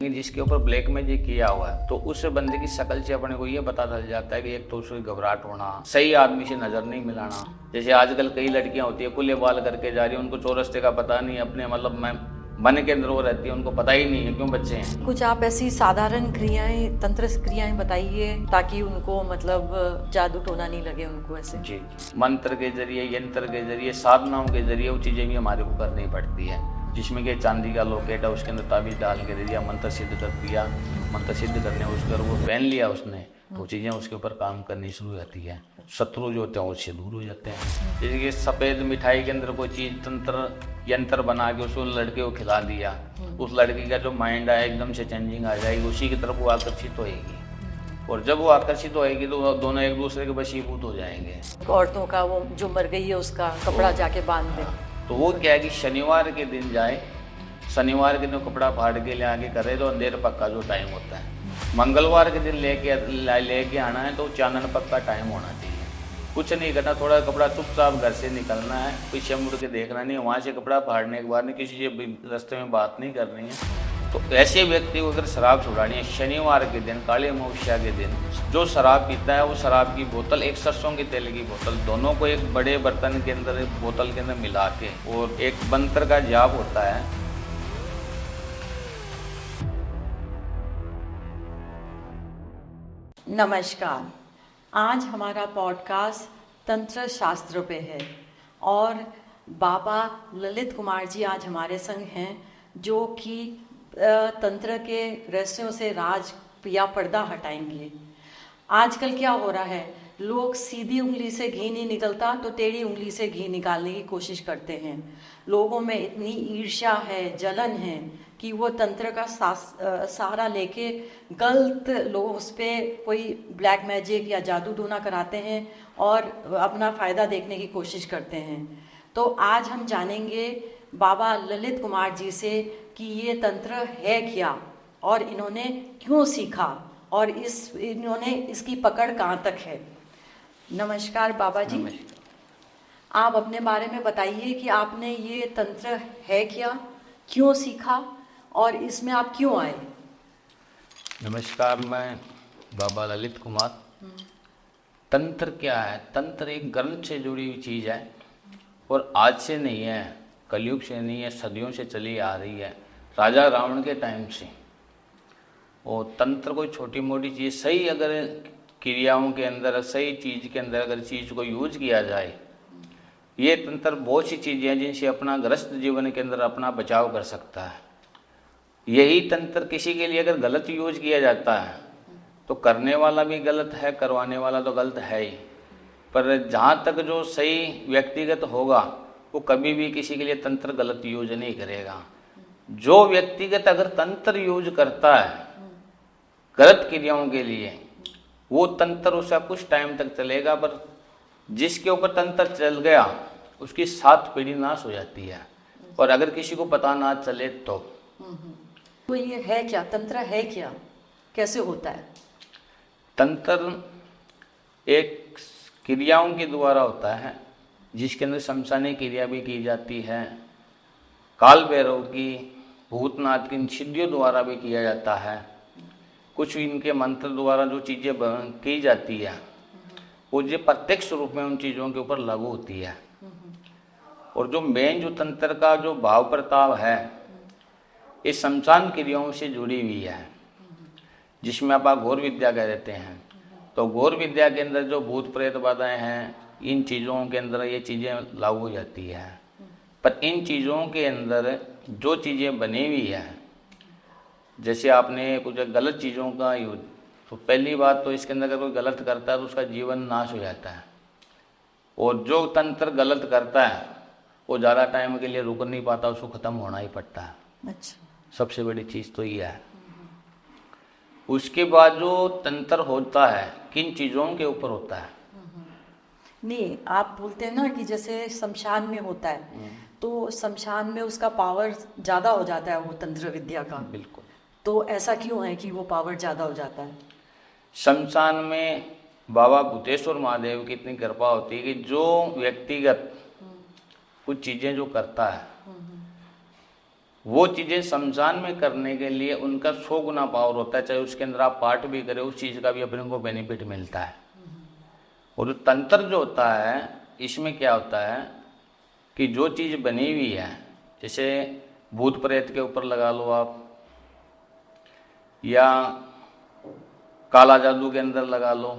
जिसके ऊपर black magic किया हुआ है तो उस बंदे की शक्ल से अपने को ये पता चल जाता है कि एक तो उसकी घबराहट होना, सही आदमी से नजर नहीं मिलाना। जैसे आजकल कई लड़कियां होती है खुले बाल करके जा रही है, उनको चौरस्ते का पता नहीं, अपने मतलब मैं मन के अंदर वो रहती है, उनको पता ही नहीं है क्यों बच्चे हैं। कुछ आप ऐसी साधारण क्रियाएं, तंत्र क्रियाएं बताइए ताकि उनको मतलब जादू टोना नहीं लगे उनको ऐसे। जी, मंत्र के जरिए, यंत्र के जरिए, साधनाओं के जरिए वो चीजें भी हमारे को करनी पड़ती है। जिसमें कि चांदी का लॉकेट है, उसके अंदर ताबीज डाल के दे दिया, मंत्र सिद्ध कर दिया, मंत्र सिद्ध करने उसके वो पहन लिया उसने, वो चीज़ें उसके ऊपर काम करनी शुरू हो जाती है। शत्रु जो होते हैं उससे दूर हो जाते हैं। जैसे कि सफ़ेद मिठाई के अंदर कोई चीज़ तंत्र यंत्र बना के उसको लड़के को खिला दिया, उस लड़की का जो माइंड है एकदम से चेंजिंग आ जाएगी, उसी की तरफ वो आकर्षित होएगी, और जब वो आकर्षित होएगी तो दोनों एक दूसरे के वशीभूत हो जाएंगे। औरतों का वो जो मर गई है उसका कपड़ा जाके बांध दे, तो वो क्या है कि शनिवार के दिन जाए, शनिवार के दिन कपड़ा फाड़ के ले आके करे तो अंधेर पक्का जो टाइम होता है। मंगलवार के दिन लेके आना है तो चानन पक्का टाइम होना चाहिए। कुछ नहीं करना, थोड़ा कपड़ा चुपचाप घर से निकलना है, पीछे मुड़ के देखना नहीं, वहाँ से कपड़ा फाड़ने के बाद नहीं, किसी से रास्ते में बात नहीं करनी है। तो ऐसे व्यक्ति को अगर शराब छुड़ानी है शनिवार के दिन, काली अमावस्या के दिन, जो शराब पीता है वो शराब की बोतल, एक सरसों के तेल की बोतल, दोनों को एक बड़े बर्तन के अंदर, एक बोतल के अंदर मिला के, और एक मंत्र का जाप होता है। नमस्कार। आज हमारा पॉडकास्ट तंत्र शास्त्र पे है और बाबा ललित कुमार जी आज हमारे संग हैं, जो कि तंत्र के रहस्यों से राज या पर्दा हटाएंगे। आजकल क्या हो रहा है, लोग सीधी उंगली से घी नहीं निकलता तो टेढ़ी उंगली से घी निकालने की कोशिश करते हैं। लोगों में इतनी ईर्ष्या है, जलन है कि वो तंत्र का सहारा लेके गलत लोग उस पर कोई ब्लैक मैजिक या जादू टोना कराते हैं और अपना फ़ायदा देखने की कोशिश करते हैं। तो आज हम जानेंगे बाबा ललित कुमार जी से कि ये तंत्र है क्या और इन्होंने क्यों सीखा और इन्होंने इसकी पकड़ कहाँ तक है। नमस्कार बाबा जी। नमस्कार। आप अपने बारे में बताइए कि आपने ये तंत्र है क्या, क्यों सीखा और इसमें आप क्यों आए। नमस्कार, मैं बाबा ललित कुमार। तंत्र क्या है? तंत्र एक ग्रंथ से जुड़ी हुई चीज़ है और आज से नहीं है, कलयुग से नहीं है, सदियों से चली आ रही है, राजा रावण के टाइम से। और तंत्र कोई छोटी मोटी चीज़, सही अगर क्रियाओं के अंदर, सही चीज़ के अंदर अगर चीज़ को यूज किया जाए, ये तंत्र बहुत सी चीज़ें हैं जिनसे अपना ग्रस्त जीवन के अंदर अपना बचाव कर सकता है। यही तंत्र किसी के लिए अगर गलत यूज किया जाता है तो करने वाला भी गलत है, करवाने वाला तो गलत है ही। पर जहाँ तक जो सही व्यक्तिगत होगा वो कभी भी किसी के लिए तंत्र गलत यूज नहीं करेगा। जो व्यक्तिगत अगर तंत्र यूज करता है गलत क्रियाओं के लिए, वो तंत्र उसका कुछ टाइम तक चलेगा, पर जिसके ऊपर तंत्र चल गया उसकी 7 पीढ़ी नाश हो जाती है। और अगर किसी को पता ना चले तो ये है क्या, तंत्र है क्या, कैसे होता है? तंत्र एक क्रियाओं के द्वारा होता है जिसके अंदर शमशानी क्रिया भी की जाती है, काल भैरव की, भूतनाथ की सिद्धियों द्वारा भी किया जाता है। कुछ इनके मंत्र द्वारा जो चीज़ें की जाती है वो जो प्रत्यक्ष रूप में उन चीज़ों के ऊपर लागू होती है। और जो मेन जो तंत्र का जो भाव प्रताप है ये शमशान क्रियाओं से जुड़ी हुई है, जिसमें आप घोर विद्या कह देते हैं। तो घोर विद्या के अंदर जो भूत प्रेत बाधाएं हैं, इन चीज़ों के अंदर ये चीज़ें लागू हो जाती है। पर इन चीज़ों के अंदर जो चीज़ें बनी हुई है, जैसे आपने कुछ गलत चीज़ों का यूज, तो पहली बात तो इसके अंदर अगर कोई गलत करता है तो उसका जीवन नाश हो जाता है। और जो तंत्र गलत करता है वो ज़्यादा टाइम के लिए रुक नहीं पाता, उसको ख़त्म होना ही पड़ता है। अच्छा, सबसे बड़ी चीज़ तो ये है। उसके बाद जो तंत्र होता है किन चीज़ों के ऊपर होता है? नहीं, आप बोलते हैं ना कि जैसे शमशान में होता है तो शमशान में उसका पावर ज़्यादा हो जाता है वो तंत्र विद्या का। बिल्कुल। तो ऐसा क्यों है कि वो पावर ज़्यादा हो जाता है? शमशान में बाबा भूतेश्वर महादेव की इतनी कृपा होती है कि जो व्यक्तिगत कुछ चीज़ें जो करता है वो चीज़ें शमशान में करने के लिए उनका 100 गुना पावर होता है, चाहे उसके अंदर आप पाठ भी करें उस चीज़ का भी अपने को बेनिफिट मिलता है। और तंत्र जो होता है इसमें क्या होता है कि जो चीज़ बनी हुई है, जैसे भूत प्रेत के ऊपर लगा लो आप, या काला जादू के अंदर लगा लो,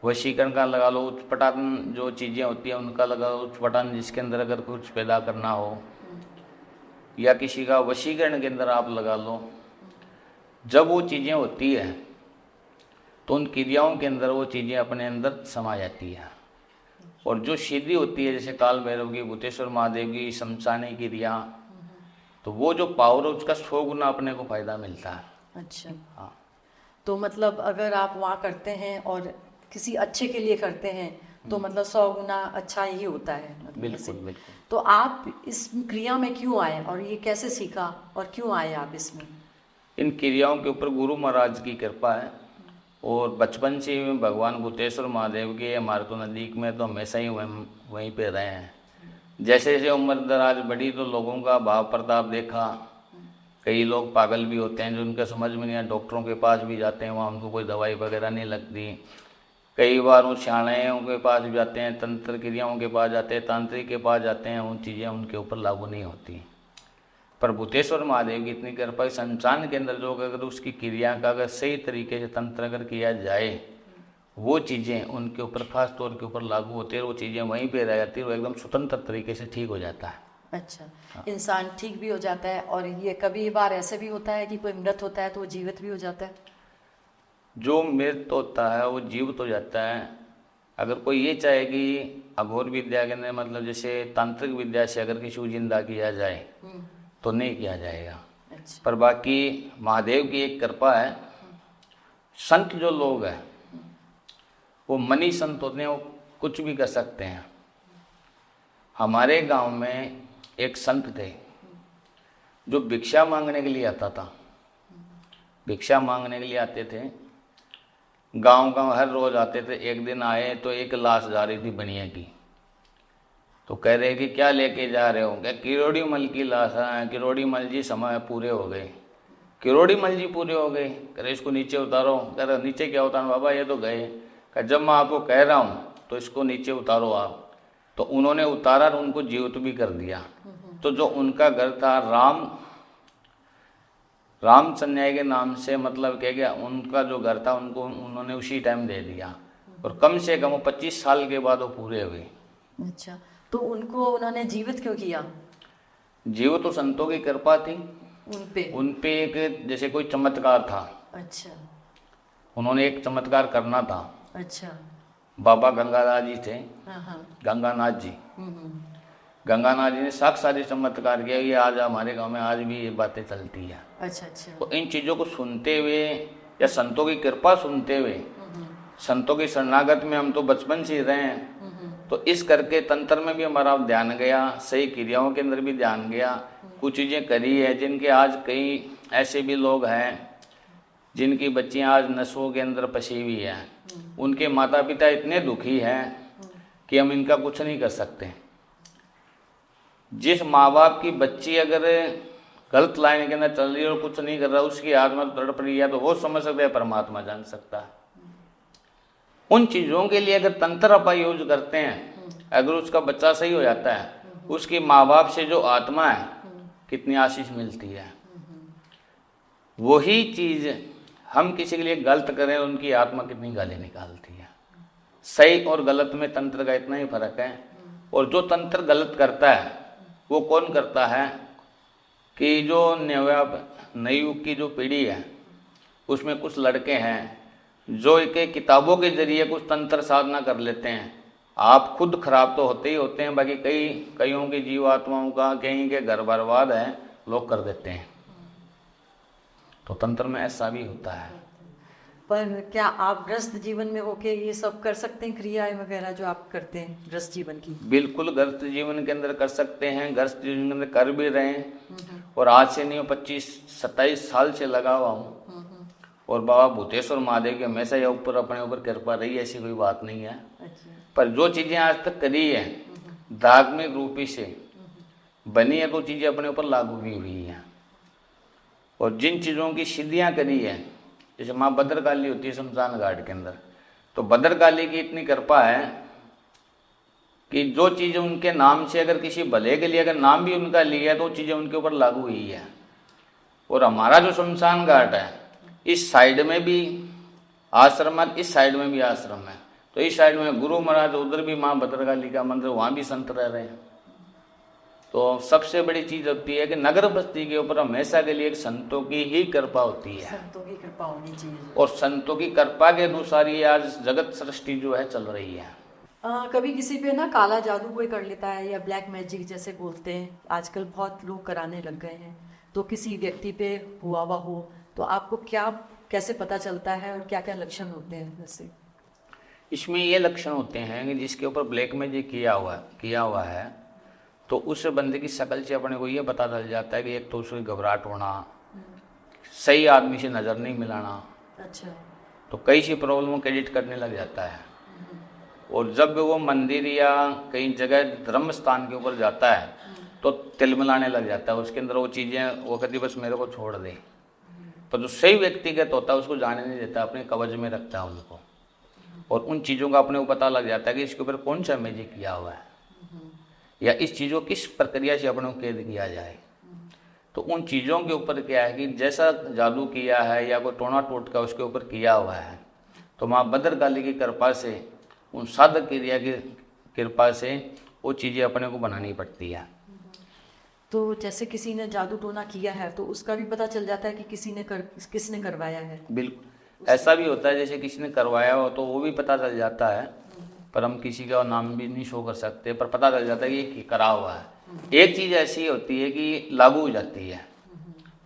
वशीकरण का लगा लो, उत्पटान जो चीज़ें होती हैं उनका लगा लो, उत्पटान जिसके अंदर अगर कुछ पैदा करना हो, या किसी का वशीकरण के अंदर आप लगा लो। जब वो चीज़ें होती है तो उन क्रियाओं के अंदर वो चीज़ें अपने अंदर समा जाती है। और जो सिद्धि होती है जैसे काल भैरव की, भूतेश्वर महादेव की, शमशानी क्रिया, तो वो जो पावर है उसका 100 गुना अपने को फायदा मिलता है। अच्छा, हाँ, तो मतलब अगर आप वहाँ करते हैं और किसी अच्छे के लिए करते हैं तो मतलब 100 गुना अच्छा ही होता है, मतलब बिल्कुल ऐसे। बिल्कुल। तो आप इस क्रिया में क्यों आए और ये कैसे सीखा और क्यों आए आप इसमें? इन क्रियाओं के ऊपर गुरु महाराज की कृपा है, और बचपन से ही भगवान भूतेश्वर महादेव के हमारे तो नज़दीक में तो हमेशा ही वहीं पे रहे हैं। जैसे जैसे उम्र दराज बढ़ी तो लोगों का भाव प्रताप देखा। कई लोग पागल भी होते हैं जो उनका समझ में नहीं आया, डॉक्टरों के पास भी जाते हैं, वहाँ उनको कोई दवाई वगैरह नहीं लगती। कई बार वो सियाणों के पास भी जाते हैं, तंत्र क्रियाओं के पास जाते हैं, तांत्रिक के पास जाते हैं, उन चीज़ें उनके ऊपर लागू नहीं होती। पर भूतेश्वर महादेव की इतनी कृपा, शमशान के अंदर जो अगर उसकी क्रिया का अगर सही तरीके से तंत्र अगर किया जाए, वो चीज़ें उनके ऊपर खास तौर के ऊपर लागू होती है, वो चीज़ें वहीं पे रह जाती है, वो एकदम स्वतंत्र तरीके से ठीक हो जाता है। अच्छा, इंसान ठीक भी हो जाता है और ये कभी बार ऐसे भी होता है कि कोई मृत होता है तो वो जीवित भी हो जाता है? जो मृत होता है वो जीवित हो जाता है। अगर कोई ये चाहे कि अघोर विद्या के अंदर, मतलब जैसे तांत्रिक विद्या से अगर किसी को जिंदा किया जाए तो नहीं किया जाएगा। अच्छा, पर बाकी महादेव की एक कृपा है, संत जो लोग हैं वो मनी संत होते हैं, वो कुछ भी कर सकते हैं। हमारे गांव में एक संत थे जो भिक्षा मांगने के लिए आता था, भिक्षा मांगने के लिए आते थे, गांव हर रोज आते थे। एक दिन आए तो एक लाश जा रही थी बनिया की, तो कह रहे कि क्या लेके जा रहे हो? क्या किरोड़ी मल की लाश है? किरोड़ी मल जी समय पूरे हो गए। किरोड़ी मल जी पूरे हो गए? कह रहे इसको नीचे उतारो। कह रहे नीचे क्या उतारो बाबा, ये तो गए। कह जब मैं आपको कह रहा हूँ तो इसको नीचे उतारो आप। तो उन्होंने उतारा और उनको जीवित भी कर दिया। तो जो उनका घर था राम चन्याय के नाम से, मतलब कह गया उनका जो घर था उनको उन्होंने उसी टाइम दे दिया, और कम से कम 25 साल के बाद वो पूरे हुए। अच्छा, तो उनको उन्होंने जीवित क्यों किया? जीवित तो संतों की कृपा थी उन पे एक जैसे कोई चमत्कार था। अच्छा, उन्होंने एक चमत्कार करना था। अच्छा, बाबा गंगानाथ जी थे, हाँ, गंगानाथ जी। गंगानाथ जी ने साक्षात चमत्कार किया। ये आज हमारे गांव में आज भी ये बातें चलती है। अच्छा, अच्छा, तो इन चीज़ों को सुनते हुए या संतों की कृपा सुनते हुए, संतों की शरणागत में हम तो बचपन से ही रहे हैं, तो इस करके तंत्र में भी हमारा ध्यान गया, सही क्रियाओं के अंदर भी ध्यान गया। कुछ चीज़ें करी है जिनके आज कई ऐसे भी लोग हैं जिनकी बच्चियां आज नशों के अंदर फंसी हुई हैं, उनके माता पिता इतने दुखी हैं कि हम इनका कुछ नहीं कर सकते। जिस माँ बाप की बच्ची अगर गलत लाइन के अंदर चल रही है और कुछ नहीं कर रहा, उसकी आत्मा तड़प रही है, तो वो समझ सकता है, परमात्मा जान सकता है। उन चीज़ों के लिए अगर तंत्र अपन यूज करते हैं, अगर उसका बच्चा सही हो जाता है, उसके माँ बाप से जो आत्मा है कितनी आशीष मिलती है। वही चीज़ हम किसी के लिए गलत करें, उनकी आत्मा कितनी गाली निकालती है। सही और गलत में तंत्र का इतना ही फर्क है। और जो तंत्र गलत करता है वो कौन करता है कि जो नई युग की जो पीढ़ी है उसमें कुछ लड़के हैं जो एक किताबों के जरिए कुछ तंत्र साधना कर लेते हैं। आप खुद खराब तो होते ही होते हैं, बाकी कईयों की जीवात्माओं का, कहीं के घर बर्बाद है, लोग कर देते हैं। तो तंत्र में ऐसा भी होता है। पर क्या आप गृहस्थ जीवन में होके ये सब कर सकते हैं, क्रियाएं वगैरह जो आप करते हैं गृहस्थ जीवन की? बिल्कुल गृहस्थ जीवन के अंदर कर सकते हैं, गृहस्थ जीवन के अंदर कर भी रहे हैं। और आज से नहीं, 25-27 साल से लगा हुआ हूँ। और बाबा भूतेश्वर महादेव के हमेशा ये ऊपर अपने ऊपर कृपा रही, ऐसी कोई बात नहीं है। अच्छा, पर जो चीज़ें आज तक करी है धार्मिक रूपी से, बनी है, तो चीज़ें अपने ऊपर लागू भी हुई हैं। और जिन चीज़ों की सिद्धियाँ करी है, जैसे माँ भद्रकाली होती है शमशान घाट के अंदर, तो भद्रकाली की इतनी कृपा है कि जो चीज़ें उनके नाम से, अगर किसी भले के लिए अगर नाम भी उनका लिया, तो चीज़ें उनके ऊपर लागू हुई है। और हमारा जो शमशान घाट है, इस साइड में भी आश्रम है, इस साइड में भी आश्रम है। तो इस साइड में गुरु महाराज, उधर भी माँ भद्रकाली का मंदिर, वहाँ भी संत रह रहे हैं। तो सबसे बड़ी चीज़ होती है कि नगर बस्ती के ऊपर हमेशा के लिए एक संतों की ही कृपा होती है, संतों की कृपा होनी चाहिए। और संतों की कृपा के अनुसार ये आज जगत सृष्टि जो है चल रही है। कभी किसी पे ना काला जादू कोई कर लेता है, या ब्लैक मैजिक जैसे बोलते हैं, आजकल बहुत लोग कराने लग गए हैं। तो किसी व्यक्ति पे हुआ हो तो आपको कैसे पता चलता है, और क्या क्या लक्षण होते हैं जैसे? इसमें ये लक्षण होते हैं कि जिसके ऊपर ब्लैक मैजिक किया हुआ है, तो उस बंदे की शक्ल से अपने को ये पता चल जाता है कि एक तो उसकी घबराहट होना, सही आदमी से नज़र नहीं मिलाना, अच्छा, तो कई सी प्रॉब्लम क्रेडिट करने लग जाता है। और जब वो मंदिर या कई जगह धर्म स्थान के ऊपर जाता है, तो तिलमिलाने लग जाता है उसके अंदर वो चीज़ें, वो कहती बस मेरे को छोड़ दे। पर जो सही व्यक्तिगत होता है उसको जाने नहीं देता, अपने कवच में रखता है उनको, और उन चीज़ों का अपने को पता लग जाता है कि इसके ऊपर कौन सा मैजिक किया हुआ है, या इस चीज़ों किस प्रक्रिया से अपने को कैद किया जाए। तो उन चीज़ों के ऊपर क्या है कि जैसा जादू किया है या कोई टोना टोटका उसके ऊपर किया हुआ है, तो माँ भद्रकाली की कृपा से, उन साधक क्रिया की कृपा से वो चीज़ें अपने को बनानी पड़ती है। तो जैसे किसी ने जादू टोना किया है तो उसका भी पता चल जाता है कि किसने करवाया है? बिल्कुल ऐसा भी होता है, जैसे किसी ने करवाया हो तो वो भी पता चल जाता है, पर हम किसी का नाम भी नहीं शो कर सकते, पर पता चल जाता है कि ये करा हुआ है। एक चीज़ ऐसी होती है कि लागू हो जाती है,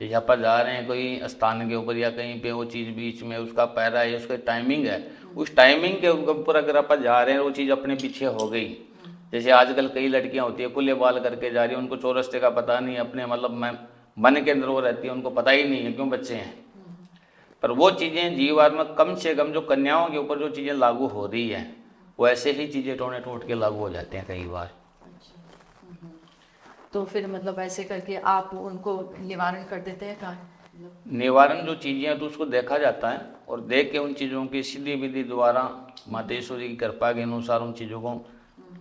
जैसे आप जा रहे हैं कोई स्थान के ऊपर या कहीं पे, वो चीज़ बीच में उसका पैरा है, उसका टाइमिंग है, उस टाइमिंग के ऊपर अगर आप जा रहे हैं वो चीज़ अपने पीछे हो गई। जैसे आजकल कई लड़कियां होती है खुले बाल करके जा रही है, उनको चौरस्ते का पता नहीं, अपने मतलब मन के अंदर वो रहती है, उनको पता ही नहीं है क्यों बच्चे हैं। पर वो चीज़ें जीवात्मा कम से कम जो कन्याओं के ऊपर जो चीज़ें लागू हो रही है, वो ऐसे ही चीज़ें टोने टोट के लागू हो जाते हैं कई बार। तो फिर मतलब ऐसे करके आप उनको निवारण कर देते हैं? कहाँ निवारण जो चीज़ें हैं तो उसको देखा जाता है, और देख के उन चीज़ों की सीधी विधि द्वारा मातेश्वरी की कृपा के अनुसार उन चीज़ों को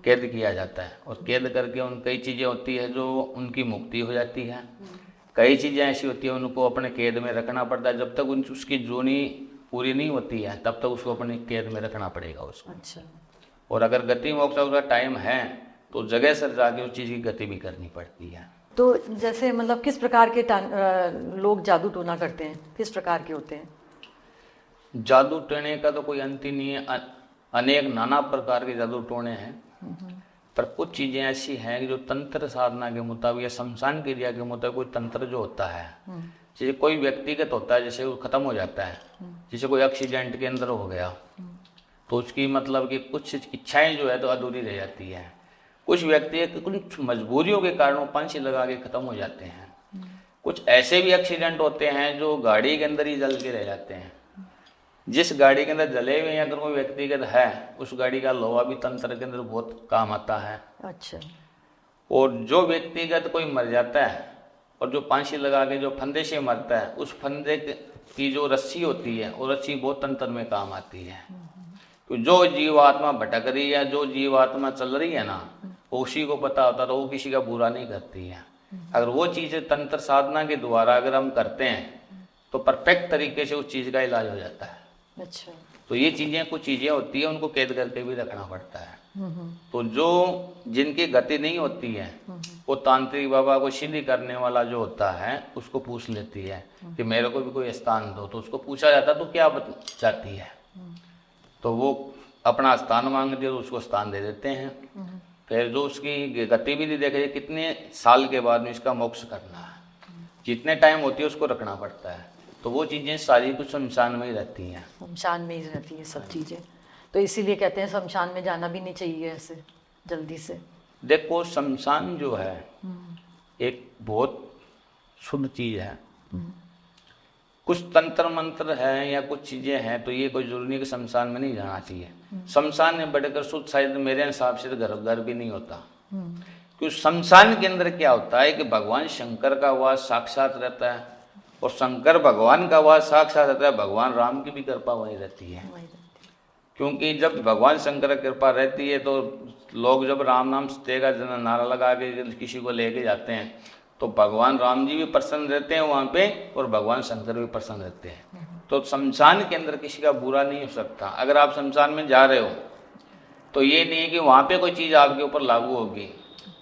कैद किया जाता है। और कैद करके उन कई चीज़ें होती है जो उनकी मुक्ति हो जाती है, कई चीज़ें ऐसी होती है उनको अपने कैद में रखना पड़ता है, जब तक उसकी जोनी पूरी नहीं होती है तब तक उसको अपने कैद में रखना पड़ेगा उसको। अच्छा। और अगर गति मोक्ष का टाइम है तो जगह सर जाके उस चीज़ की गति भी करनी पड़ती है। तो जैसे मतलब किस प्रकार के लोग जादू टोना करते हैं, किस प्रकार के होते हैं? जादू टोने का तो कोई अंत ही नहीं है, अनेक नाना प्रकार के जादू टोने हैं, पर कुछ चीज़ें ऐसी हैं कि जो तंत्र साधना के मुताबिक या शमशान क्रिया के मुताबिक कोई तंत्र जो होता है, जैसे कोई व्यक्तिगत होता है, जैसे वो खत्म हो जाता है, जैसे कोई एक्सीडेंट के अंदर हो गया तो उसकी मतलब कि कुछ इच्छाएं जो है तो अधूरी रह जाती है। कुछ व्यक्ति कुछ मजबूरियों के कारण फांसी लगा के ख़त्म हो जाते हैं। कुछ ऐसे भी एक्सीडेंट होते हैं जो गाड़ी के अंदर ही जल के रह जाते हैं। जिस गाड़ी के अंदर जले हुए अगर कोई व्यक्तिगत है, उस गाड़ी का लोहा भी तंत्र के अंदर बहुत काम आता है। अच्छा। और जो व्यक्तिगत कोई मर जाता है और जो फांसी लगा के जो फंदे से मरता है, उस फंदे की जो रस्सी होती है वो रस्सी बहुत तंत्र में काम आती है। तो जो जीवात्मा भटक रही है, जो जीवात्मा चल रही है ना, उसी को पता होता तो वो किसी का बुरा नहीं करती है। अगर वो चीज़ तंत्र साधना के द्वारा अगर हम करते हैं तो परफेक्ट तरीके से उस चीज़ का इलाज हो जाता है। अच्छा। तो ये चीज़ें कुछ चीज़ें होती है उनको कैद करके भी रखना पड़ता है। तो जो जिनकी गति नहीं होती है वो तांत्रिक बाबा को सीधी करने वाला जो होता है उसको पूछ लेती है कि मेरे को भी कोई स्थान दो। तो उसको पूछा जाता तो क्या चाहती है, तो वो अपना स्थान मांगती है तो उसको स्थान दे देते हैं। फिर जो उसकी गतिविधि देखे कितने साल के बाद में इसका मोक्ष करना है, जितने टाइम होती है उसको रखना पड़ता है। तो वो चीज़ें सारी कुछ शमशान में ही रहती हैं। शमशान में ही रहती है सब चीज़ें, तो इसीलिए कहते हैं शमशान में जाना भी नहीं चाहिए ऐसे जल्दी से। देखो शमशान जो है एक बहुत शुद्ध चीज़ है। कुछ तंत्र मंत्र है या कुछ चीज़ें हैं तो ये कोई जरूरी नहीं कि शमशान में नहीं जाना चाहिए। शमशान में बढ़कर शुद्ध शायद मेरे हिसाब से तो घर भी नहीं होता, कि उस शमशान के अंदर क्या होता है कि भगवान शंकर का वास साक्षात रहता है, और शंकर भगवान का वास साक्षात रहता है, भगवान राम की भी कृपा वहीं रहती है। क्योंकि जब भगवान शंकर की कृपा रहती है तो लोग जब राम नाम सत्य का नारा लगा के किसी को लेके जाते हैं तो भगवान राम जी भी प्रसन्न रहते हैं वहाँ पे, और भगवान शंकर भी प्रसन्न रहते हैं। तो शमशान के अंदर किसी का बुरा नहीं हो सकता। अगर आप शमशान में जा रहे हो तो ये नहीं है कि वहाँ पे कोई चीज़ आपके ऊपर लागू होगी,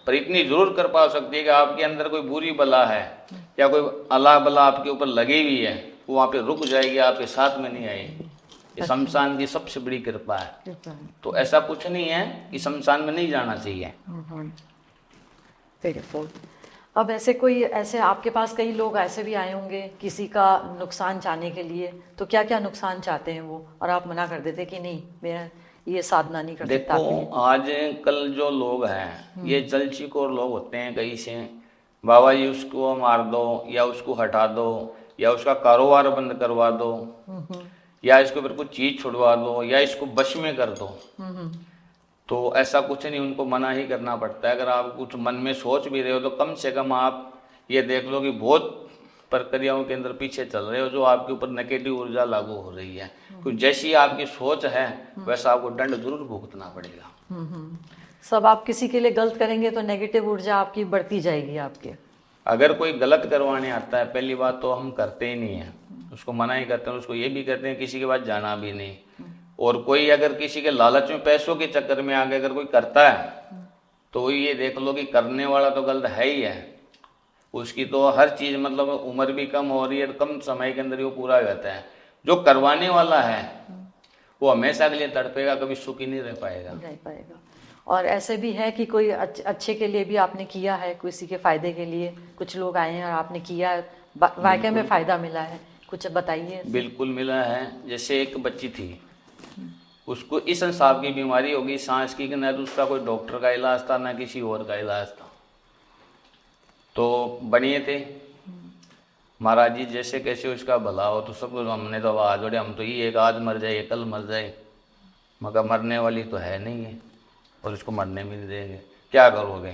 पर इतनी जरूर कृपा हो सकती है कि आपके अंदर कोई बुरी बला है या कोई अला बला आपके ऊपर लगी हुई है, वो वहाँ पे रुक जाएगी, आपके साथ में नहीं आएगी। ये शमशान की सबसे बड़ी कृपा है। तो ऐसा कुछ नहीं है कि शमशान में नहीं जाना चाहिए। अब ऐसे आपके पास कई लोग ऐसे भी आए होंगे किसी का नुकसान चाहने के लिए, तो क्या क्या नुकसान चाहते हैं वो, और आप मना कर देते कि नहीं मैं ये साधना नहीं कर सकता। देखो आज कल जो लोग हैं ये जलचिकोर लोग होते हैं, कहीं से बाबा जी उसको मार दो या उसको हटा दो या उसका कारोबार बंद करवा दो या इसके ऊपर कुछ चीज छुड़वा दो या इसको वश में कर दो। तो ऐसा कुछ नहीं, उनको मना ही करना पड़ता है। अगर आप कुछ मन में सोच भी रहे हो तो कम से कम आप ये देख लो कि बहुत प्रक्रियाओं के अंदर पीछे चल रहे हो जो आपके ऊपर नेगेटिव ऊर्जा लागू हो रही है। क्योंकि जैसी आपकी सोच है वैसा आपको दंड जरूर भुगतना पड़ेगा। सब आप किसी के लिए गलत करेंगे तो नेगेटिव ऊर्जा आपकी बढ़ती जाएगी आपके। अगर कोई गलत करवाने आता है, पहली बात तो हम करते ही नहीं है, उसको मना ही करते हैं, उसको ये भी कहते हैं किसी के पास जाना भी नहीं। और कोई अगर किसी के लालच में पैसों के चक्कर में आगे अगर कोई करता है तो ये देख लो कि करने वाला तो गलत है ही है, उसकी तो हर चीज़ मतलब उम्र भी कम हो रही है, कम समय के अंदर ही वो पूरा हो जाता है। जो करवाने वाला है वो हमेशा के लिए तड़पेगा, कभी सुखी नहीं रह पाएगा। और ऐसे भी है कि कोई अच्छे के लिए भी आपने किया है, किसी के फायदे के लिए कुछ लोग आए हैं और आपने किया है, वाकई में फायदा मिला है, कुछ बताइए। बिल्कुल मिला है। जैसे एक बच्ची थी, उसको इस सांप की बीमारी होगी सांस की, न तो उसका कोई डॉक्टर का इलाज था ना किसी और का इलाज था। तो बनिए थे महाराज जी जैसे कैसे उसका भला हो, तो सब हमने तो आवाज जोड़े, हम तो ये एक आज मर जाए कल मर जाए, मगर मरने वाली तो है नहीं है और इसको मरने भी नहीं देंगे। क्या करोगे?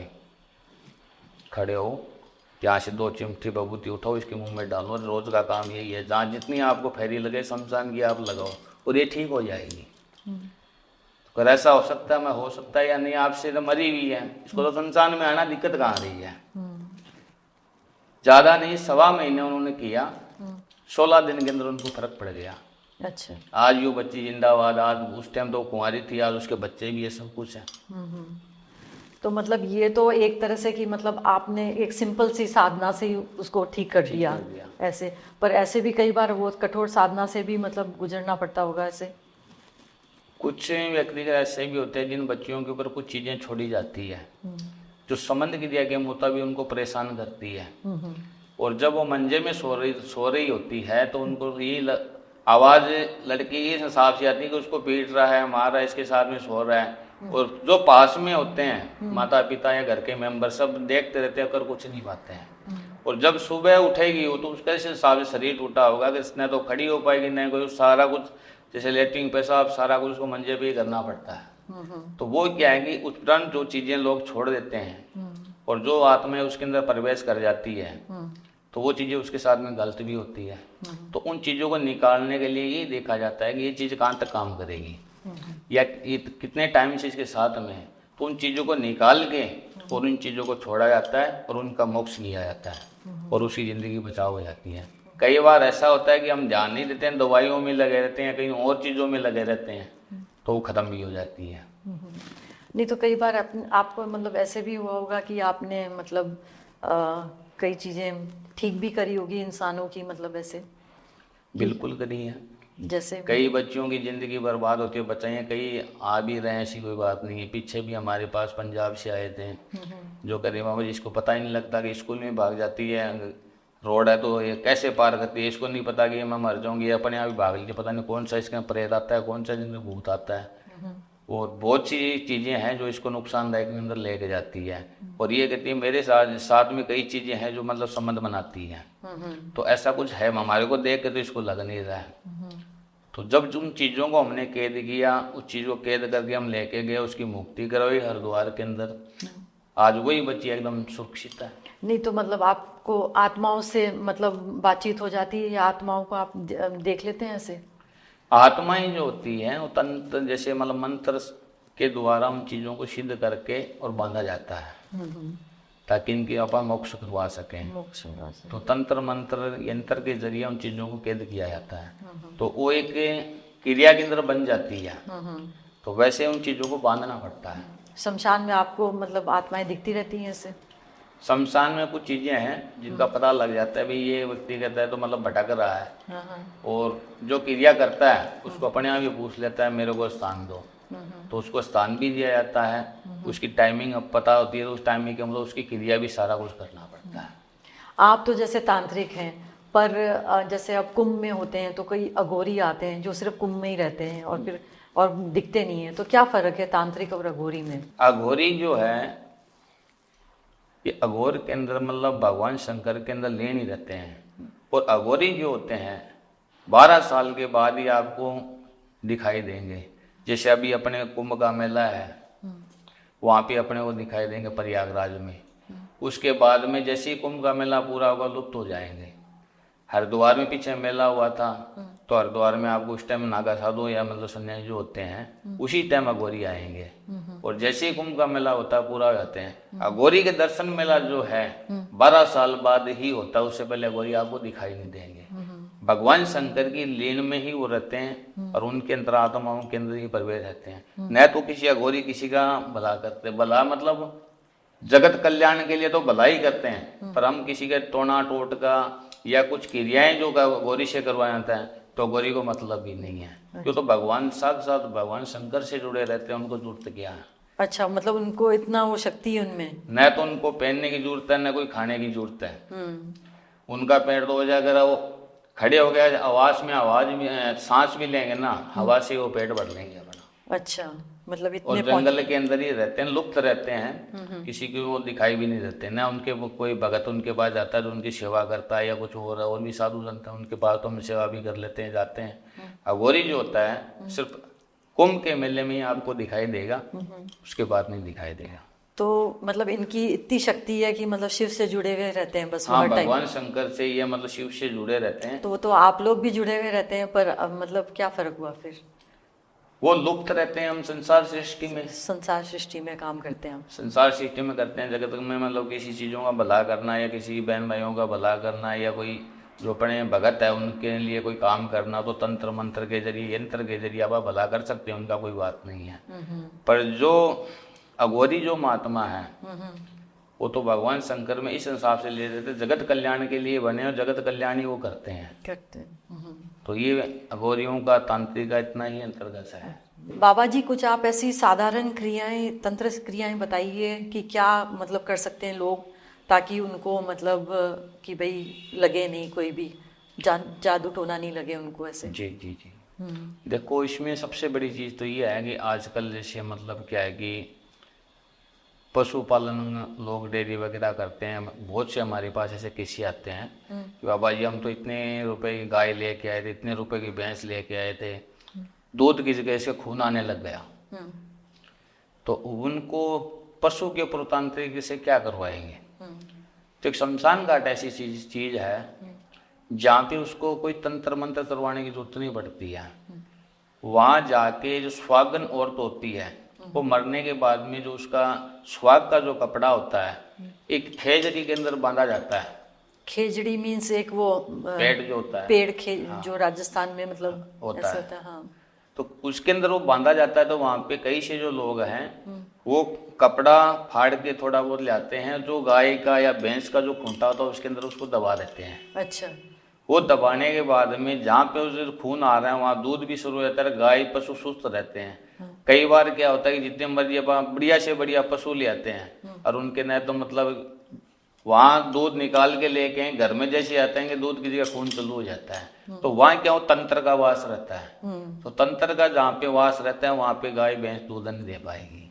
खड़े हो, यहाँ से 2 चिमटी बबूती उठाओ, इसके मुंह में डालो, रोज का काम यही है। जहाँ जितनी आपको फेरी लगे शमशान की आप लगाओ और ये ठीक हो जाएगी। अगर ऐसा हो सकता है, मैं हो सकता है या नहीं, आपसे तो मरी हुई है, इसको तो शमशान में आना दिक्कत कहाँ रही है। ज्यादा नहीं, 1.25 महीने उन्होंने किया, 16 दिन के अंदर उनको फर्क पड़ गया। अच्छा। आज वो बच्ची जिंदाबाद, आज उस टाइम तो कुंवारी थी, आज उसके बच्चे भी, ये सब कुछ है। तो मतलब ये तो एक तरह से कि मतलब आपने एक सिंपल सी साधना से ही उसको ठीक कर दिया ऐसे। पर ऐसे भी कई बार वो कठोर साधना से भी मतलब गुजरना पड़ता होगा ऐसे। कुछ व्यक्ति ऐसे भी होते हैं जिन बच्चियों के ऊपर कुछ चीजें छोड़ी जाती है जो संबंध की दिया के मुताबिक उनको परेशान करती है। और जब वो मंजे में सो रही होती है तो उनको ये आवाज लड़की इस हिसाब से आती है कि उसको पीट रहा है, मार रहा है, इसके साथ में सो रहा है। और जो पास में होते हैं माता पिता या घर के मेंबर सब देखते रहते हैं, कर कुछ नहीं पाते हैं। और जब सुबह उठेगी वो तो उसका इस हिसाब से शरीर टूटा होगा कि न तो खड़ी हो पाएगी, न कोई सारा कुछ जैसे लेटरिन पेशाब सारा कुछ उसको मंजे पे ही करना पड़ता है। तो वो क्या है कि उपरांत जो चीजें लोग छोड़ देते हैं और जो आत्मा उसके अंदर प्रवेश कर जाती है तो वो चीजें उसके साथ में गलत भी होती है। तो उन चीजों को निकालने के लिए ये देखा जाता है कि ये चीज कहाँ तक काम करेगी या ये कितने टाइम से इसके साथ में है। तो उन चीजों को निकाल के और उन चीजों को छोड़ा जाता है और उनका मोक्ष लिया जाता है और उसकी जिंदगी बचाव हो जाती है। कई बार ऐसा होता है कि हम ध्यान नहीं देते हैं, दवाइयों में लगे रहते हैं, कहीं और चीजों में लगे रहते हैं, तो वो खत्म भी हो जाती है। नहीं तो कई बार आपको मतलब ऐसे भी हुआ होगा कि आपने मतलब कई चीजें ठीक भी करी होगी इंसानों की, मतलब ऐसे। बिल्कुल करी है। जैसे कई बच्चियों की जिंदगी बर्बाद होती है, बच्चे कई आ भी रहे हैं, ऐसी कोई बात नहीं है। पीछे भी हमारे पास पंजाब से आए थे जो करीब बाबा जिसको पता ही नहीं लगता कि स्कूल में भाग जाती है, रोड है तो ये कैसे पार करती है, इसको नहीं पता कि मैं मर जाऊंगी, अपने आप ही भाग लीजिए, पता नहीं कौन सा इसका प्रेत आता है, कौन सा जिनमें भूत आता है। और बहुत सी चीज़ें हैं जो इसको नुकसानदायक के अंदर लेके जाती है। और ये कहती है मेरे साथ में कई चीज़ें हैं जो मतलब संबंध बनाती हैं। तो ऐसा कुछ है, हमारे को देख के तो इसको लग नहीं रहा है। तो जब उन चीज़ों को हमने कैद किया, उस चीज़ को कैद करके हम लेके गए, उसकी मुक्ति करवाई हरिद्वार के अंदर। आज वही बच्ची एकदम सुरक्षित है। नहीं तो मतलब आपको आत्माओं से मतलब बातचीत हो जाती है या आत्माओं को आप देख लेते हैं ऐसे? आत्माएं जो होती हैं वो तंत्र जैसे मतलब मंत्र के द्वारा उन चीज़ों को सिद्ध करके और बांधा जाता है ताकि इनकी अपन मोक्ष करवा सकें। मोक्ष करवा सकें। तो तंत्र मंत्र यंत्र के जरिए उन चीज़ों को कैद किया जाता है तो वो एक क्रिया के अंदर बन जाती है। तो वैसे उन चीज़ों को बांधना पड़ता है। शमशान में आपको मतलब आत्माएं दिखती रहती हैं ऐसे? शमशान में कुछ चीज़ें हैं जिनका पता लग जाता है भाई ये व्यक्ति कहता है तो मतलब भटक रहा है, और जो क्रिया करता है उसको अपने आप ही पूछ लेता है मेरे को स्थान दो, तो उसको स्थान भी दिया जाता है। उसकी टाइमिंग अब पता होती है तो उस टाइमिंग के मतलब उसकी क्रिया भी सारा कुछ करना पड़ता है। आप तो जैसे तांत्रिक हैं, पर जैसे अब कुंभ में होते हैं तो कई अघोरी आते हैं जो सिर्फ कुंभ में ही रहते हैं और फिर और दिखते नहीं है, तो क्या फर्क है तांत्रिक और अघोरी में? अघोरी जो है ये अघोर के अंदर मतलब भगवान शंकर के अंदर लीन ही रहते हैं, और अघोरी जो होते हैं 12 साल के बाद ही आपको दिखाई देंगे। जैसे अभी अपने कुंभ का मेला है वहाँ पे अपने को दिखाई देंगे प्रयागराज में, उसके बाद में जैसे ही कुंभ का मेला पूरा होगा लुप्त हो जाएंगे। हरिद्वार में पीछे मेला हुआ था तो हरिद्वार में आपको उस टाइम नागा साधु या मतलब सन्यासी जो होते हैं उसी टाइम अघोरी आएंगे, और जैसे ही कुंभ का मेला होता है पूरा हो जाते हैं। अघोरी के दर्शन मेला जो है 12 साल बाद ही होता है, उससे पहले अघोरी आपको दिखाई नहीं देंगे। भगवान शंकर की लीन में ही वो रहते हैं और उनके अंतर आत्माओं के अंदर ही प्रवेश रहते हैं। न तो किसी अघोरी किसी का भला करते, भला मतलब जगत कल्याण के लिए तो भला ही करते हैं, पर हम किसी के टोना टोटका या कुछ क्रियाएं जो गौरी से करवाया जाता है तो गौरी को मतलब भी नहीं है, क्यों तो भगवान साथ भगवान शंकर से जुड़े रहते हैं, उनको जरूरत क्या है। अच्छा, मतलब उनको इतना वो शक्ति है उनमें? न तो उनको पहनने की जरूरत है न कोई खाने की जरूरत है। उनका पेड़ तो हो जाए, अगर वो खड़े हो गए आवाज में सांस भी लेंगे ना हवा से वो पेट भर लेंगे अपना। अच्छा, मतलब इतने और जंगल के अंदर ही रहते हैं, लुप्त रहते हैं, किसी को वो दिखाई भी नहीं देते ना। उनके वो कोई भगत उनके पास जाता है तो उनकी सेवा करता है या कुछ हो रहा है, और भी साधु संत है उनके पास तो हम सेवा भी कर लेते हैं, जाते हैं। अघोरी जो होता है सिर्फ कुंभ के मेले में ही आपको दिखाई देगा, उसके बाद नहीं दिखाई देगा। तो मतलब इनकी इतनी शक्ति है कि मतलब शिव से जुड़े हुए रहते हैं बस? हाँ, भगवान शंकर से या मतलब शिव से जुड़े रहते हैं। तो आप लोग भी जुड़े हुए रहते हैं, पर अब मतलब क्या फर्क हुआ फिर? वो लुप्त रहते हैं, हम संसार सृष्टि में, संसार सृष्टि में काम करते हैं हम। संसार सृष्टि में करते हैं, जगत में मतलब किसी चीज़ों का भला करना या किसी बहन भाइयों का भला करना या कोई जो अपने भगत है उनके लिए कोई काम करना, तो तंत्र मंत्र के जरिए यंत्र के जरिए आप भला कर सकते हैं, उनका कोई बात नहीं है। पर जो अघोरी जो महात्मा है वो तो भगवान शंकर में इस हिसाब से ले लेते, जगत कल्याण के लिए बने और जगत कल्याण ही वो करते हैं। तो ये अघोरियों का तांत्रिक का इतना ही अंतर्गत है। बाबा जी, कुछ आप ऐसी साधारण क्रियाएं, तंत्र क्रियाएं बताइए कि क्या मतलब कर सकते हैं लोग, ताकि उनको मतलब कि भाई लगे नहीं, कोई भी जादू टोना नहीं लगे उनको ऐसे। जी जी जी। देखो, इसमें सबसे बड़ी चीज़ तो ये है कि आजकल जैसे मतलब क्या है कि पशुपालन लोग डेयरी वगैरह करते हैं, बहुत से हमारे पास ऐसे किसी आते हैं कि बाबा जी हम तो इतने रुपए की गाय लेके आए थे, इतने रुपए की भैंस लेके आए थे, दूध की जगह से खून आने लग गया। तो उनको पशु के ऊपर तांत्रिक से क्या करवाएंगे? तो एक शमशान घाट ऐसी चीज है जहाँ पे उसको कोई तंत्र मंत्र करवाने की जरूरत नहीं पड़ती है। वहाँ जाके जो सुहागन औरत होती है वो मरने के बाद में जो उसका सुहाग का जो कपड़ा होता है एक खेजड़ी के अंदर बांधा जाता है। खेजड़ी मीन्स एक वो पेड़ जो होता है, पेड़ हाँ, जो राजस्थान में मतलब होता है, हाँ। तो उसके अंदर वो बांधा जाता है। तो वहाँ पे कई से जो लोग हैं वो कपड़ा फाड़ के थोड़ा बहुत ले आते हैं, जो गाय का या भैंस का जो खूंटा होता है उसके अंदर उसको दबा देते हैं। अच्छा। वो दबाने के बाद में जहाँ पे उसे खून आ रहा है वहाँ दूध भी शुरू होता है, गाय पशु सुस्त रहते हैं। कई बार क्या होता है कि जितने मर्जी आप बढ़िया से बढ़िया पशु ले आते हैं और उनके न तो मतलब वहाँ दूध निकाल के लेके घर में जैसे आते हैं कि दूध की जगह खून चालू हो जाता है। तो वहाँ क्या हो, तंत्र का वास रहता है। तो तंत्र का जहाँ पे वास रहता है वहाँ पे गाय भैंस दूध नहीं दे पाएगी।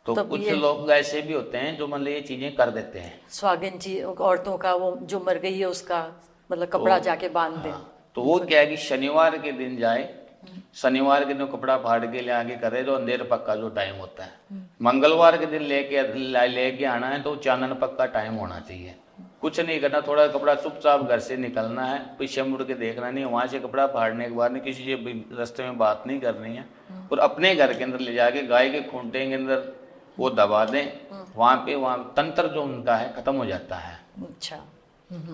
तो कुछ लोग ऐसे भी होते हैं जो मतलब ये चीजें कर देते हैं। स्वागन जी औरतों का वो जो मर गई है उसका मतलब कपड़ा जाके बांध दे। तो वो क्या है कि शनिवार के दिन जाए शनिवार के दिन कपड़ा फाड़ के ले आके करे तो अंधेर पक्का जो टाइम होता है। मंगलवार के दिन लेके आना है तो चानन पक्का टाइम होना चाहिए। कुछ नहीं करना, थोड़ा कपड़ा चुपचाप घर से निकलना है, पीछे मुड़ के देखना नहीं, वहां से कपड़ा फाड़ने के बाद नहीं किसी से रास्ते में बात नहीं करनी है, और अपने घर के अंदर ले जाके गाय के खूंटे के अंदर वो दबा दें, वहाँ तंत्र जो उनका है खत्म हो जाता है। अच्छा।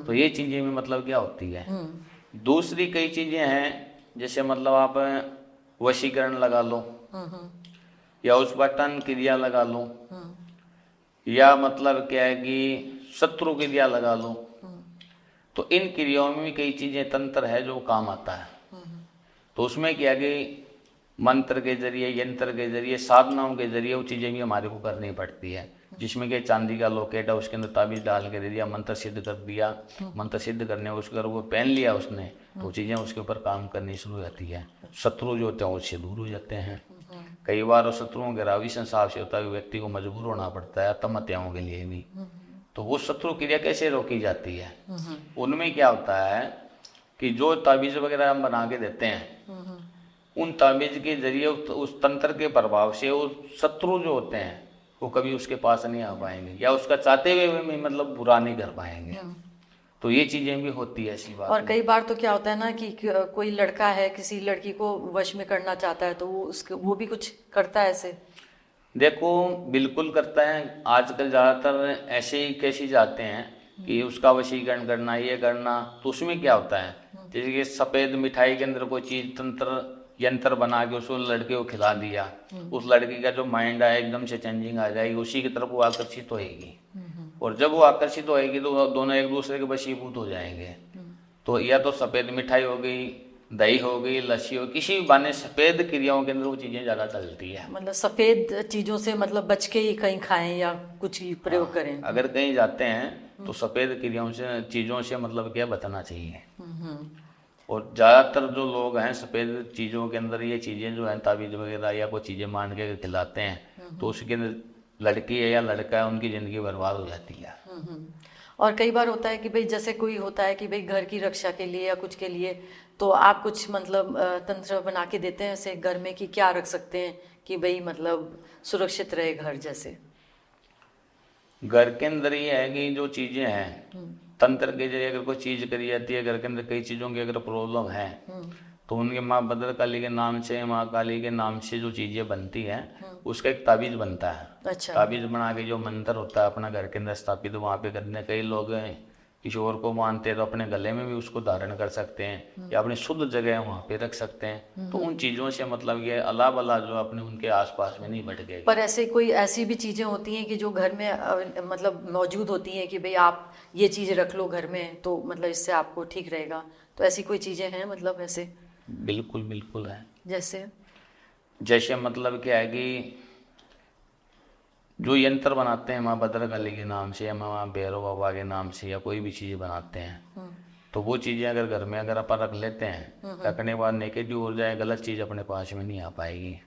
तो ये चीजें में मतलब क्या होती है। दूसरी कई चीजें हैं, जैसे मतलब आप वशीकरण लगा लो, या उस पर टन क्रिया लगा लो, या मतलब क्या है कि शत्रु क्रिया लगा लो। तो इन क्रियाओं में भी कई चीजें तंत्र है जो काम आता है। तो उसमें क्या है कि मंत्र के जरिए, यंत्र के जरिए, साधनाओं के जरिए वो चीजें भी हमारे को करनी पड़ती है। जिसमें कि चांदी का लॉकेट है, उसके अंदर ताबीज डाल के दे दिया, मंत्र सिद्ध कर दिया, मंत्र सिद्ध करने उसको अगर वो पहन लिया उसने तो चीजें उसके ऊपर काम करनी शुरू हो जाती है। शत्रु जो होते हैं उससे दूर हो जाते हैं। कई बार शत्रुओं के रावी संसार से होता है, व्यक्ति को मजबूर होना पड़ता है आत्महत्याओं के लिए भी। तो वो शत्रु क्रिया कैसे रोकी जाती है, उनमें क्या होता है कि जो ताबीज वगैरह हम बना के देते हैं, उन ताबीज के जरिए उस तंत्र के प्रभाव से वो शत्रु जो होते हैं वो कभी उसके पास नहीं आ पाएंगे, या उसका चाहते हुए भी मतलब बुरा नहीं कर पाएंगे। तो ये चीजें भी होती है ऐसी बात। और कई बार तो क्या होता है ना कि कोई लड़का है किसी लड़की को वश में करना चाहता है, तो वो भी कुछ करता है ऐसे। देखो बिल्कुल करता है। आजकल ज्यादातर ऐसे ही केसेस आते हैं कि उसका वशीकरण करना, ये करना। तो उसमें क्या होता है, जैसे कि सफेद मिठाई के अंदर कोई चीज तंत्र यंत्र बना के उसको लड़के को खिला दिया, उस लड़की का जो माइंड है एकदम से चेंजिंग आ जाएगी, उसी की तरफ वो आकर्षित होएगी। और जब वो आकर्षित होएगी तो दोनों एक दूसरे के वशीभूत हो जाएंगे। तो या तो सफेद मिठाई हो गई, दही हो गई, लस्सी हो, किसी भी बहाने सफेद क्रियाओं के अंदर वो चीजें ज्यादा चलती है। मतलब सफेद चीजों से मतलब बच के ही कहीं खाएं या कुछ ही प्रयोग करें। अगर कहीं जाते हैं तो सफेद क्रियाओं से, चीजों से मतलब क्या बचना चाहिए। और ज्यादातर जो लोग हैं सफेद चीजों के अंदर ये चीजें जो हैं ताबीज वगैरह या कोई चीजें मान के खिलाते हैं, तो उसके अंदर लड़की है या लड़का है उनकी जिंदगी बर्बाद हो जाती है। और कई बार होता है कि भाई जैसे कोई होता है कि भाई घर की रक्षा के लिए या कुछ के लिए, तो आप कुछ मतलब तंत्र बना के देते हैं ऐसे घर में कि क्या रख सकते हैं कि भाई मतलब सुरक्षित रहे घर। जैसे घर के अंदर ये है कि जो चीजें हैं तंत्र के जरिए अगर कोई चीज करी जाती है, घर के अंदर कई चीजों की अगर प्रॉब्लम है तो उनके माँ भद्रकाली के नाम से, माँ काली के नाम से जो चीजें बनती हैं उसका एक ताबीज बनता है। अच्छा। ताबीज बना के जो मंत्र होता है अपना घर के अंदर स्थापित वहाँ पे करने, कई लोग किसी और को मानते हैं तो अपने गले में भी उसको धारण कर सकते हैं, या अपनी शुद्ध जगह वहाँ पे रख सकते हैं। तो उन चीजों से मतलब ये अला बला जो अपने उनके आसपास में नहीं भटकेगी। पर ऐसे कोई ऐसी भी चीजें होती हैं कि जो घर में मतलब मौजूद होती हैं कि भाई आप ये चीज रख लो घर में तो मतलब इससे आपको ठीक रहेगा, तो ऐसी कोई चीजें हैं मतलब ऐसे? बिल्कुल बिल्कुल है। जैसे मतलब क्या है कि जो यंत्र बनाते हैं माँ भद्रकाली के नाम से या माँ भैरव बाबा के नाम से या कोई भी चीज़ बनाते हैं, तो वो चीज़ें अगर घर में अगर अपन रख लेते हैं, रखने के बाद नेगेटिव हो जाए, गलत चीज़ अपने पास में नहीं आ पाएगी।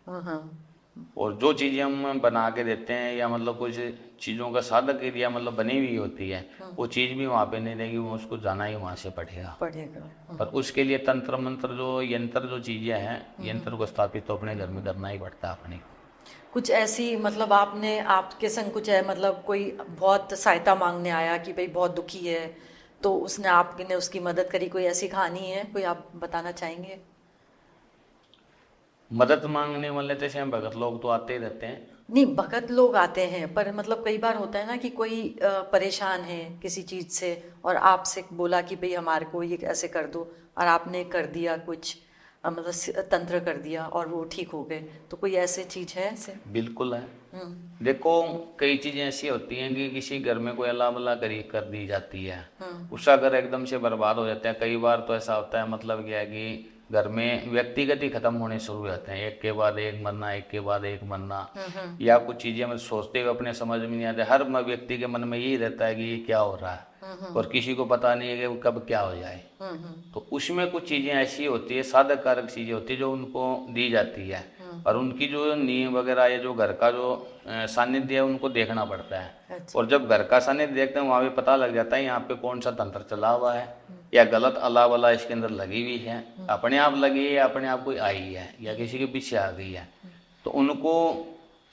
और जो चीज़ें हम बना के देते हैं या मतलब कुछ चीज़ों का साधक एरिया मतलब बनी हुई होती है, वो चीज़ भी वहाँ पे नहीं रहेगी, वो उसको जाना ही वहाँ से पड़ेगा। पर उसके लिए तंत्र मंत्र जो यंत्र जो चीज़ें हैं, यंत्र को स्थापित तो अपने घर में करना ही पड़ता है अपने। कुछ ऐसी मतलब आपके संग कुछ है मतलब कोई बहुत सहायता मांगने आया कि भाई बहुत दुखी है तो उसने आपने उसकी मदद करी, कोई ऐसी कहानी है कोई आप बताना चाहेंगे? मदद मांगने वाले जैसे हम भगत लोग तो आते ही रहते हैं। नहीं, भगत लोग आते हैं पर मतलब कई बार होता है ना कि कोई परेशान है किसी चीज से और आपसे बोला कि भाई हमारे को ये ऐसे कर दो, और आपने कर दिया कुछ मतलब तंत्र कर दिया और वो ठीक हो गए, तो कोई ऐसी चीज है ऐसे? बिल्कुल है। देखो कई चीजें ऐसी होती हैं कि किसी घर में कोई अल्लाह बल्ला कर दी जाती है, उसका घर एकदम से बर्बाद हो जाता है। कई बार तो ऐसा होता है मतलब क्या है कि घर में व्यक्तिगत ही खत्म होने शुरू हो जाते हैं, एक के बाद एक मरना, एक के बाद एक मरना, या कुछ चीजें मतलब सोचते हुए अपने समझ में नहीं आते। हर व्यक्ति के मन में यही रहता है कि ये क्या हो रहा है, और किसी को पता नहीं है कि कब क्या हो जाए। तो उसमें कुछ चीजें ऐसी होती है, साधक कारक चीजें होती है जो उनको दी जाती है, और उनकी जो नींव वगैरह या जो घर का जो सानिध्य है उनको देखना पड़ता है। अच्छा। और जब घर का सानिध्य देखते हैं वहाँ पे पता लग जाता है यहाँ पे कौन सा तंत्र चला हुआ है। या गलत अला वला इसके अंदर लगी हुई है, अपने आप लगी है या अपने आप कोई आई है या किसी के पीछे आ गई है, तो उनको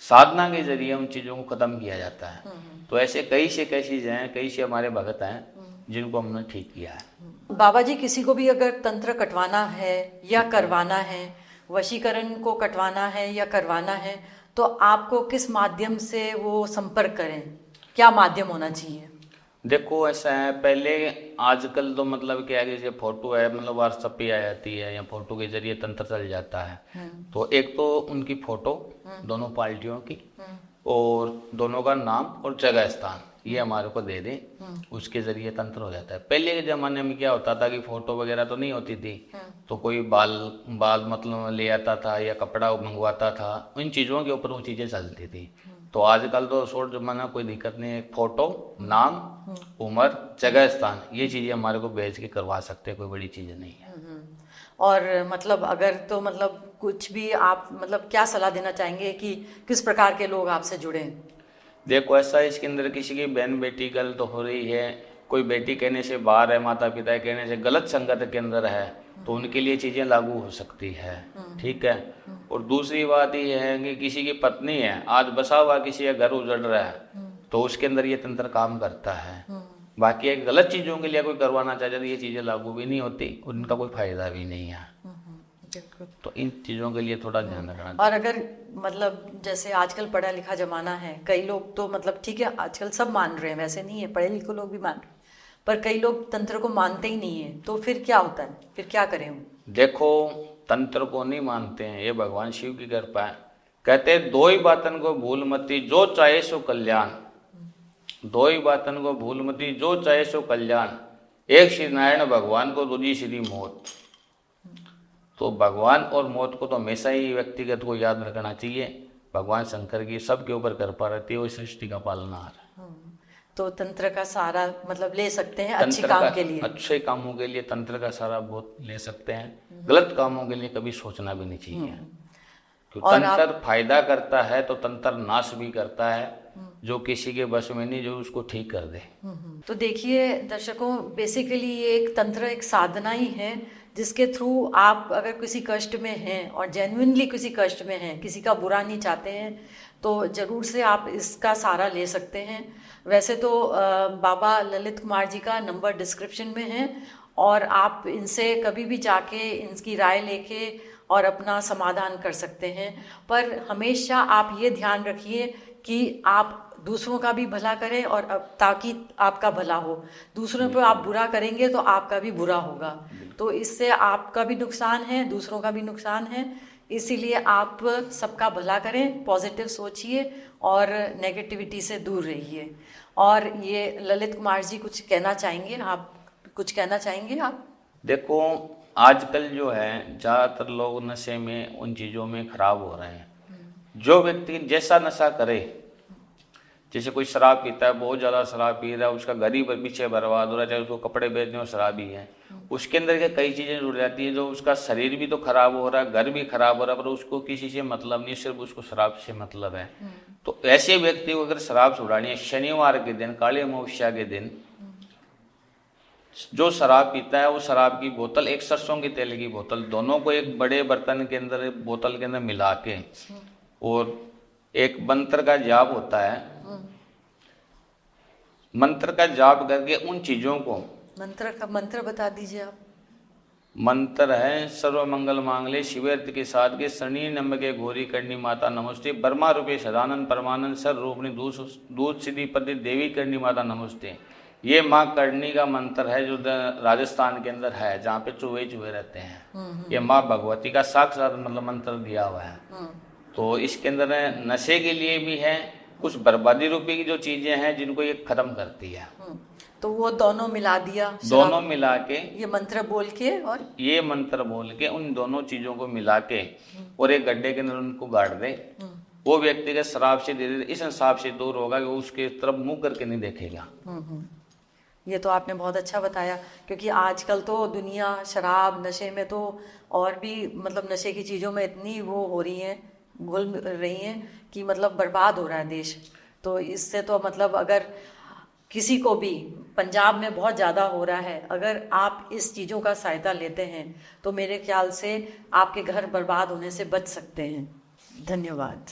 साधना के जरिए उन चीज़ों को ख़त्म किया जाता है। तो ऐसे कई से कई चीज़ें हैं, कई से हमारे भगत हैं जिनको हमने ठीक किया है। बाबा जी, किसी को भी अगर तंत्र कटवाना है या करवाना है, वशीकरण को कटवाना है या करवाना है, तो आपको किस माध्यम से वो संपर्क करें? क्या माध्यम होना चाहिए? देखो ऐसा है, पहले आजकल तो मतलब क्या है कि जैसे फोटो है, मतलब व्हाट्सएप पे आ जाती है या फोटो के जरिए तंत्र चल जाता है। तो एक तो उनकी फोटो दोनों पार्टियों की और दोनों का नाम और जगह स्थान ये हमारे को दे दें, उसके जरिए तंत्र हो जाता है। पहले के ज़माने में क्या होता था कि फ़ोटो वगैरह तो नहीं होती थी, तो कोई बाल मतलब ले आता था या कपड़ा मंगवाता था, इन चीज़ों के ऊपर वो चीज़ें चलती थी। तो आजकल तो शॉर्ट जमाना, कोई दिक्कत नहीं है, फ़ोटो, नाम, उम्र, जगह स्थान ये चीज़ें हमारे को भेज के करवा सकते हैं, कोई बड़ी चीज़ नहीं है। और मतलब अगर तो मतलब कुछ भी आप मतलब क्या सलाह देना चाहेंगे कि किस प्रकार के लोग आपसे जुड़ें? देखो ऐसा है, इसके अंदर किसी की बहन बेटी गलत तो हो रही है, कोई बेटी कहने से बाहर है, माता पिता कहने से गलत संगत के अंदर है, तो उनके लिए चीज़ें लागू हो सकती है। ठीक है। और दूसरी बात ये है कि किसी की पत्नी है, आज बसा हुआ किसी का घर उजड़ रहा है, तो उसके अंदर ये तंत्र काम करता है। बाकी एक गलत चीज़ों के लिए कोई करवाना चाहता तो ये चीज़ें लागू भी नहीं होती और इनका कोई फायदा भी नहीं है। तो इन चीज़ों के लिए थोड़ा ध्यान रखना चाहिए। और अगर मतलब जैसे आजकल पढ़ा लिखा जमाना है, कई लोग तो मतलब ठीक है आजकल सब मान रहे हैं, वैसे नहीं है, पढ़े लिखे लोग भी मान रहे हैं, पर कई लोग तंत्र को मानते ही नहीं है, तो फिर क्या होता है, फिर क्या करें हम? देखो तंत्र को नहीं मानते हैं, ये भगवान शिव की कृपा है। कहते हैं दो ही बातन को भूल मती जो चाहे सो कल्याण, दो ही बातन को भूल मती जो चाहे सो कल्याण, एक श्री नारायण भगवान को, दूसरी श्री मौत। तो भगवान और मौत को तो हमेशा ही व्यक्तिगत को याद रखना चाहिए। भगवान शंकर की सबके ऊपर कृपा रहती है, वो सृष्टि का पालनहार। तो तंत्र का सहारा मतलब ले सकते हैं अच्छे काम के लिए? अच्छे कामों के लिए तंत्र का सहारा बहुत ले सकते हैं, गलत कामों के लिए कभी सोचना भी नहीं चाहिए। क्योंकि तंत्र फायदा करता है तो तंत्र नाश भी करता है, जो किसी के बस में नहीं, जो उसको ठीक कर दे। तो देखिए दर्शकों, बेसिकली ये एक तंत्र एक साधना ही है जिसके थ्रू आप अगर किसी कष्ट में हैं और जेन्युइनली किसी कष्ट में हैं, किसी का बुरा नहीं चाहते हैं, तो ज़रूर से आप इसका सहारा ले सकते हैं। वैसे तो बाबा ललित कुमार जी का नंबर डिस्क्रिप्शन में है और आप इनसे कभी भी जाके इनकी राय लेके और अपना समाधान कर सकते हैं। पर हमेशा आप ये ध्यान रखिए कि आप दूसरों का भी भला करें और ताकि आपका भला हो। दूसरों पर आप बुरा करेंगे तो आपका भी बुरा होगा, तो इससे आपका भी नुकसान है, दूसरों का भी नुकसान है। इसीलिए आप सबका भला करें, पॉजिटिव सोचिए और नेगेटिविटी से दूर रहिए। और ये ललित कुमार जी कुछ कहना चाहेंगे? आप कुछ कहना चाहेंगे आप? देखो आजकल जो है ज़्यादातर लोग नशे में, उन चीज़ों में खराब हो रहे हैं। जो व्यक्ति जैसा नशा करे, जैसे कोई शराब पीता है, बहुत ज़्यादा शराब पी रहा है, उसका घर ही पीछे बर्बाद हो रहा है, चाहे उसको कपड़े बेचने हो शराबी है, उसके अंदर के कई चीज़ें जुड़ जाती है, जो उसका शरीर भी तो खराब हो रहा है, घर भी खराब हो रहा है, पर उसको किसी से मतलब नहीं, सिर्फ उसको शराब से मतलब है। तो ऐसे व्यक्ति को अगर शराब छुड़ानी है, शनिवार के दिन, काली अमावस्या के दिन जो शराब पीता है, वो शराब की बोतल, एक सरसों के तेल की बोतल, दोनों को एक बड़े बर्तन के अंदर, बोतल के अंदर मिला के, और एक मंत्र का जाप होता है, मंत्र का जाप करके उन चीजों को, मंत्र का मंत्र बता दीजिए आप। मंत्र है सर्व मंगल मांगले शिवेर्थ के साथ के शनि नम्ब के घोरी करनी माता नमस्ते, ब्रह्मा रूपे सदानंद परमानंद सर रूपनी दूध सिद्धि पति देवी करनी माता नमस्ते। ये माँ करनी का मंत्र है जो राजस्थान के अंदर है, जहाँ पे चूहे चूहे रहते हैं। ये माँ भगवती का साक्षात मतलब मंत्र दिया हुआ है। तो इसके अंदर नशे के लिए भी है, कुछ बर्बादी रूपी की जो चीजें हैं जिनको ये खत्म करती है। तो वो दोनों मिला दिया, दोनों मिला के ये मंत्र बोल के, और ये मंत्र बोल के उन दोनों चीजों को मिला के और एक गड्ढे के अंदर उनको गाड़ दे, वो व्यक्ति के शराब से धीरे धीरे इस हिसाब से दूर होगा कि वो उसके तरफ मुंह करके नहीं देखेगा। ये तो आपने बहुत अच्छा बताया, क्योंकि आजकल तो दुनिया शराब नशे में तो और भी मतलब नशे की चीज़ों में इतनी वो हो रही हैं, घुल रही हैं कि मतलब बर्बाद हो रहा है देश। तो इससे तो मतलब अगर किसी को भी, पंजाब में बहुत ज़्यादा हो रहा है, अगर आप इस चीज़ों का सहायता लेते हैं तो मेरे ख्याल से आपके घर बर्बाद होने से बच सकते हैं। धन्यवाद।